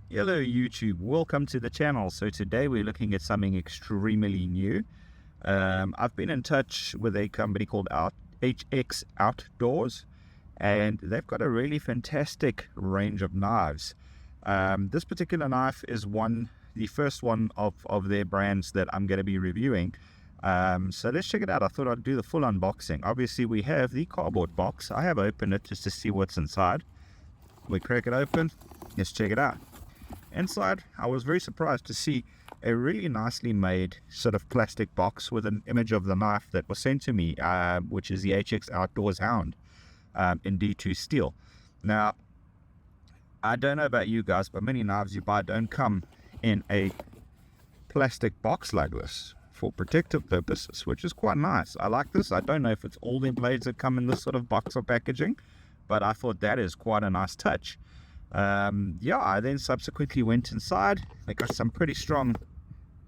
Hello YouTube, welcome to the channel. So today we're looking at something extremely new. I've been in touch with a company called HX Outdoors, and they've got a really fantastic range of knives. This particular knife is the first one of their brands that I'm going to be reviewing. So let's check it out. I thought I'd do the full unboxing. Obviously we have the cardboard box. I have opened it just to see what's inside. We crack it open, let's check it out. Inside, I was very surprised to see a really nicely made sort of plastic box with an image of the knife that was sent to me, which is the HX Outdoors Hound in D2 steel. Now, I don't know about you guys, but many knives you buy don't come in a plastic box like this for protective purposes, which is quite nice. I like this. I don't know if it's all their blades that come in this sort of box or packaging, but I thought that is quite a nice touch. I then subsequently went inside. They got some pretty strong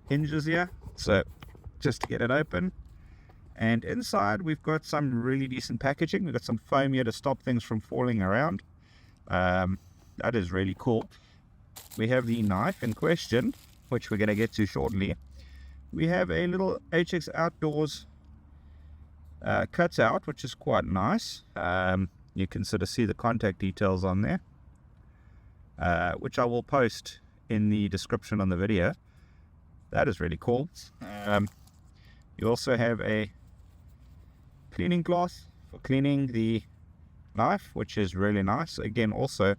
hinges here, so just to get it open. And inside we've got some really decent packaging. We've got some foam here to stop things from falling around. That is really cool. We have the knife in question, which we're going to get to shortly. We have a little HX Outdoors cutout, which is quite nice. You can sort of see the contact details on there, which I will post in the description on the video. That is really cool. You also have a cleaning cloth for cleaning the knife, which is really nice. Again, also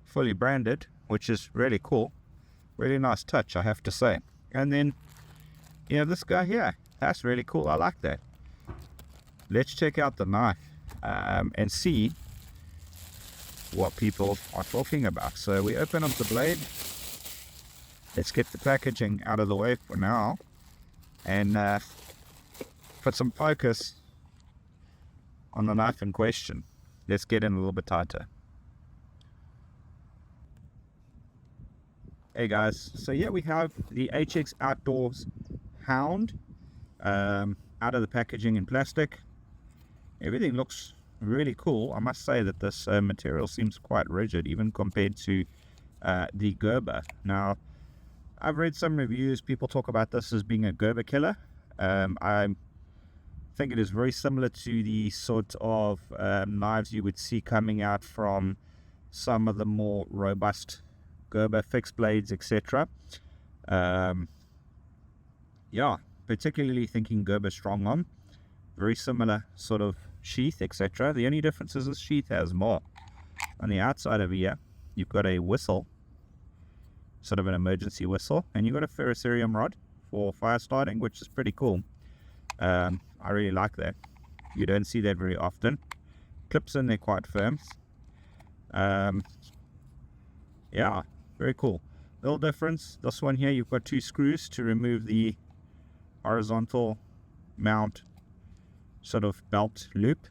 fully branded, which is really cool. Really nice touch, I have to say. And then you have this guy here. That's really cool. I like that. Let's check out the knife and see what people are talking about. So we open up the blade. Let's get the packaging out of the way for now and put some focus on the knife in question. Let's get in a little bit tighter. Hey guys, so here we have the HX Outdoors Hound out of the packaging in plastic. Everything looks really cool. I must say that this material seems quite rigid, even compared to the Gerber. Now, I've read some reviews. People talk about this as being a Gerber killer. I think it is very similar to the sort of knives you would see coming out from some of the more robust Gerber fixed blades, etc. Particularly thinking Gerber STRONGARM. Very similar sort of sheath, etc. The only difference is this sheath has more. On the outside of here, you've got a whistle, sort of an emergency whistle, and you've got a ferrocerium rod for fire starting, which is pretty cool. I really like that. You don't see that very often. Clips in there quite firm. Very cool. Little difference, this one here, you've got two screws to remove the horizontal mount sort of belt loop,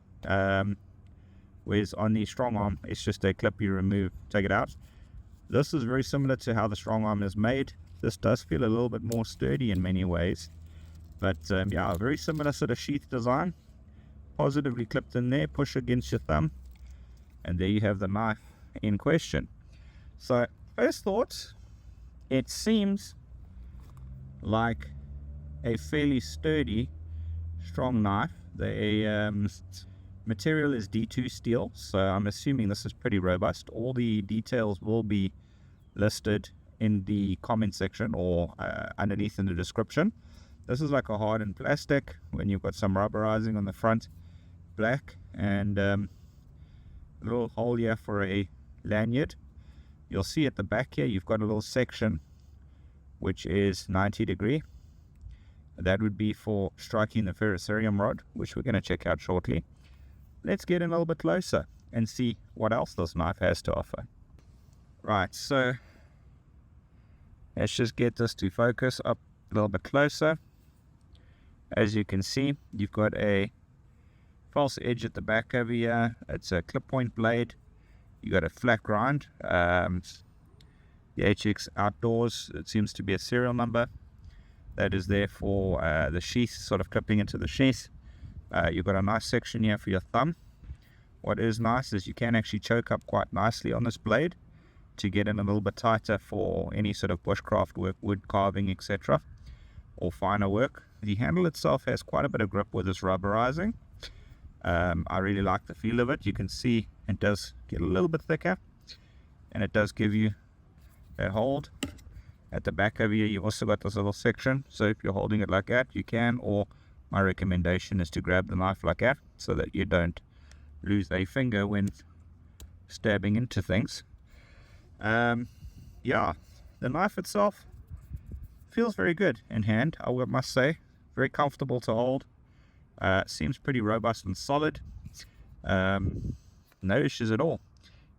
whereas on the STRONGARM it's just a clip you remove, take it out. This is very similar to how the STRONGARM is made. This does feel a little bit more sturdy in many ways, but very similar sort of sheath design, positively clipped in there, push against your thumb, and there you have the knife in question. So first thoughts, it seems like a fairly sturdy, strong knife. The material is D2 steel, so I'm assuming this is pretty robust. All the details will be listed in the comment section or underneath in the description. This is like a hardened plastic when you've got some rubberizing on the front, black, and a little hole here for a lanyard. You'll see at the back here you've got a little section which is 90 degree. That would be for striking the ferrocerium rod, which we're going to check out shortly. Let's get in a little bit closer and see what else this knife has to offer. Right, so let's just get this to focus up a little bit closer. As you can see, you've got a false edge at the back over here. It's a clip point blade. You got a flat grind. The HX Outdoors, it seems to be a serial number. That is there for the sheath, sort of clipping into the sheath. You've got a nice section here for your thumb. What is nice is you can actually choke up quite nicely on this blade. to get in a little bit tighter for any sort of bushcraft work, wood carving, etc., or finer work. The handle itself has quite a bit of grip with this rubberizing. I really like the feel of it. You can see it does get a little bit thicker, and it does give you a hold. At the back of here, you've also got this little section, so if you're holding it like that, you can, or my recommendation is to grab the knife like that, so that you don't lose a finger when stabbing into things. Yeah, the knife itself feels very good in hand, I must say. Very comfortable to hold. Seems pretty robust and solid. No issues at all.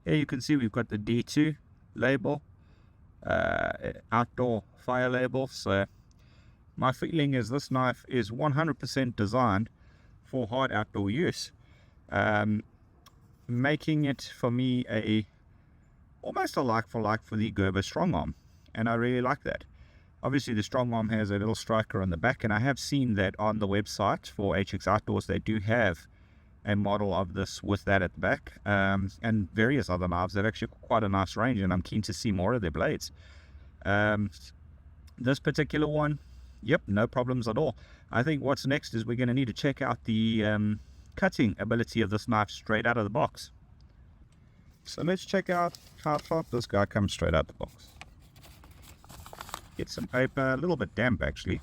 Here you can see we've got the D2 label, outdoor fire label. So my feeling is this knife is 100% designed for hard outdoor use, making it for me almost a like for like for the Gerber STRONGARM, and I really like that. Obviously the STRONGARM has a little striker on the back, and I have seen that on the website for HX Outdoors. They do have a model of this with that at the back, and various other knives. They've actually got quite a nice range, and I'm keen to see more of their blades. This particular one, yep, no problems at all. I think what's next is we're going to need to check out the cutting ability of this knife straight out of the box. So let's check out how sharp this guy comes straight out the box. Get some paper, a little bit damp actually.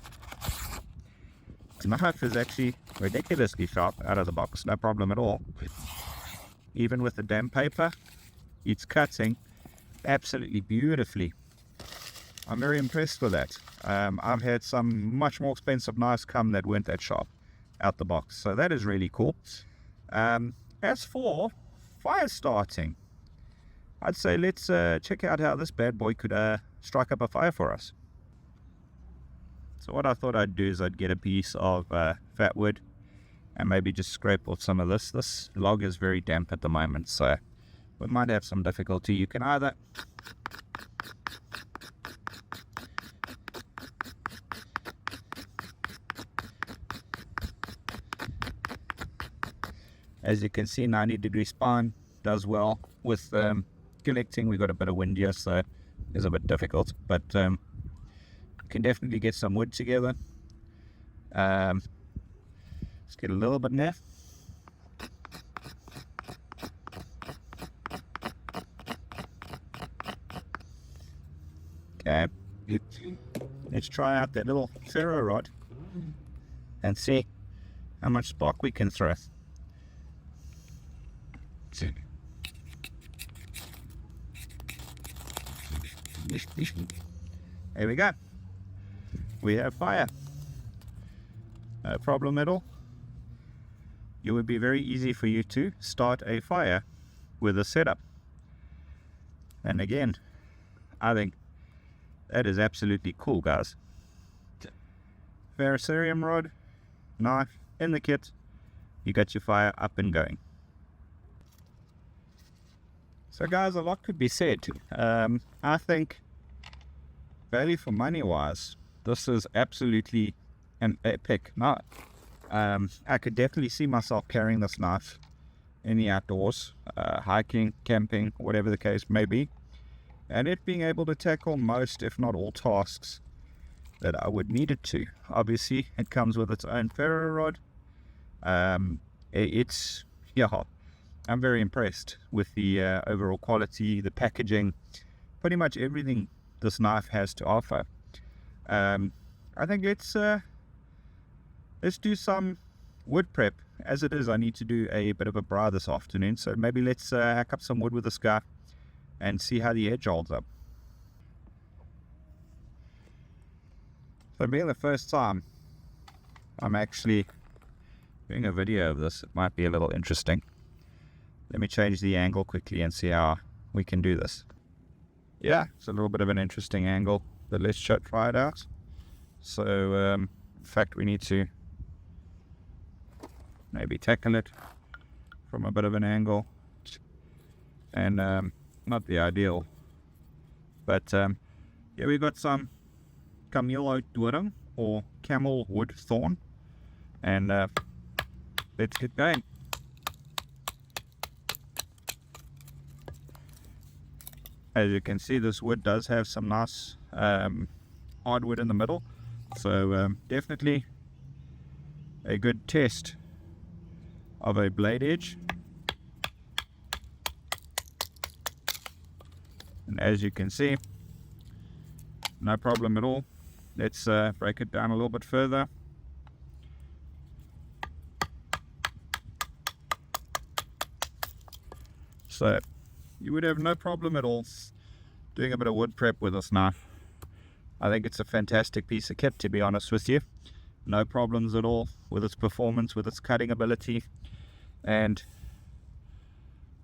The knife is actually ridiculously sharp out of the box, no problem at all. Even with the damp paper, it's cutting absolutely beautifully. I'm very impressed with that. I've had some much more expensive knives come that weren't that sharp out the box, so that is really cool. As for fire starting, I'd say let's check out how this bad boy could strike up a fire for us. So what I thought I'd do is I'd get a piece of fat wood and maybe just scrape off some of this. This log is very damp at the moment, so we might have some difficulty. You can either as you can see, 90-degree spine does well with collecting. We got a bit of wind here, so it's a bit difficult, but can definitely get some wood together. Let's get a little bit now. Okay, let's try out that little ferro rod and see how much spark we can throw. There we go. We have fire. No problem at all. It would be very easy for you to start a fire with a setup. And again, I think that is absolutely cool, guys. Ferrocerium rod, knife in the kit, you got your fire up and going. So guys, a lot could be said. I think value for money wise, this is absolutely an epic knife. I could definitely see myself carrying this knife in the outdoors, hiking, camping, whatever the case may be, and it being able to tackle most, if not all, tasks that I would need it to. Obviously, it comes with its own ferro rod. I'm very impressed with the overall quality, the packaging, pretty much everything this knife has to offer. I think let's do some wood prep. As it is, I need to do a bit of a braai this afternoon, so maybe let's hack up some wood with this guy and see how the edge holds up. So being the first time I'm actually doing a video of this, it might be a little interesting. Let me change the angle quickly and see how we can do this. Yeah, it's a little bit of an interesting angle, but let's try it out. So in fact, we need to maybe tackle it from a bit of an angle, and not the ideal, but yeah, we got some camelo doring or camel wood thorn, and let's get going. As you can see, this wood does have some nice hardwood in the middle, so definitely a good test of a blade edge. And as you can see, no problem at all. Let's break it down a little bit further. So you would have no problem at all doing a bit of wood prep with this knife. I think it's a fantastic piece of kit, to be honest with you. No problems at all with its performance, with its cutting ability, and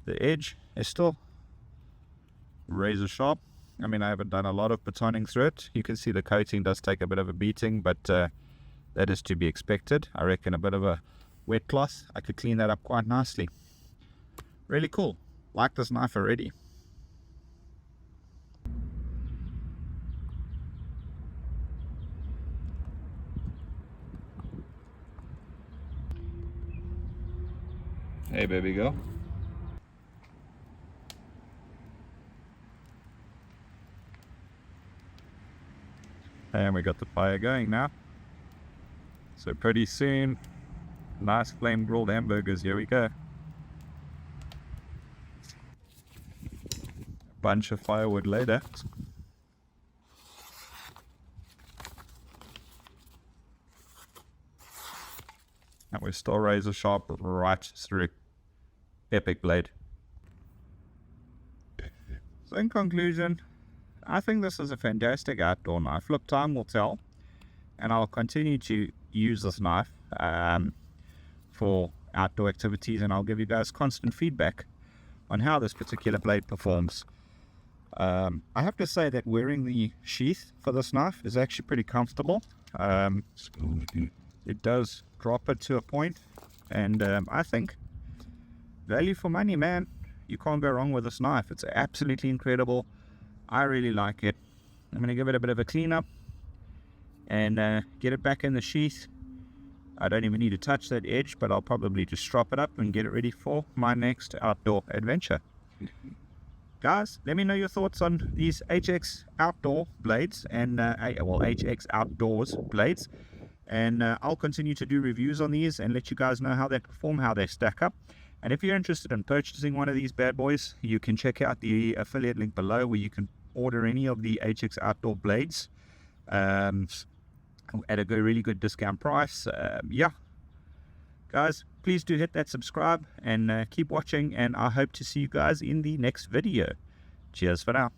the edge is still razor sharp. I mean, I haven't done a lot of batoning through it. You can see the coating does take a bit of a beating, but that is to be expected. I reckon a bit of a wet cloth, I could clean that up quite nicely. Really cool. Like this knife already. Hey baby girl. And we got the fire going now. So pretty soon, nice flame grilled hamburgers, here we go. Bunch of firewood later. And we're still razor sharp right through. Epic blade. So in conclusion, I think this is a fantastic outdoor knife. Look, time will tell, and I'll continue to use this knife for outdoor activities, and I'll give you guys constant feedback on how this particular blade performs. I have to say that wearing the sheath for this knife is actually pretty comfortable. It does drop it to a point, and I think value for money, man. You can't go wrong with this knife. It's absolutely incredible. I really like it. I'm going to give it a bit of a cleanup and get it back in the sheath. I don't even need to touch that edge, but I'll probably just strop it up and get it ready for my next outdoor adventure. Guys, let me know your thoughts on these HX Outdoor blades and HX Outdoors blades, and I'll continue to do reviews on these and let you guys know how they perform, how they stack up. And if you're interested in purchasing one of these bad boys, you can check out the affiliate link below where you can order any of the HX Outdoor blades at a really good discount price. Yeah, guys, please do hit that subscribe and keep watching, and I hope to see you guys in the next video. Cheers for now.